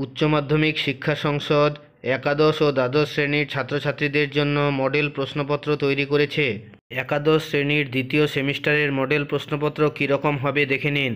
উচ্চ মাধ্যমিক শিক্ষা সংসদ একাদশ ও দ্বাদশ শ্রেণীর ছাত্রছাত্রীদের জন্য মডেল প্রশ্নপত্র তৈরি করেছে। একাদশ শ্রেণীর দ্বিতীয় সেমিস্টারের মডেল প্রশ্নপত্র কীরকম হবে দেখে নিন।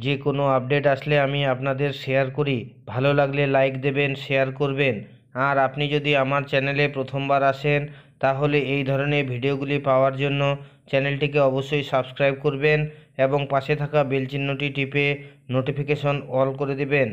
যে কোনো আপডেট আসলে আমি আপনাদের শেয়ার করি। ভালো লাগলে লাইক দেবেন, শেয়ার করবেন। আর আপনি যদি আমার চ্যানেলে প্রথমবার আসেন তাহলে এই ধরনের ভিডিওগুলি পাওয়ার জন্য চ্যানেলটিকে অবশ্যই সাবস্ক্রাইব করবেন এবং পাশে থাকা বেল চিহ্নটি টিপে নোটিফিকেশন অল করে দেবেন।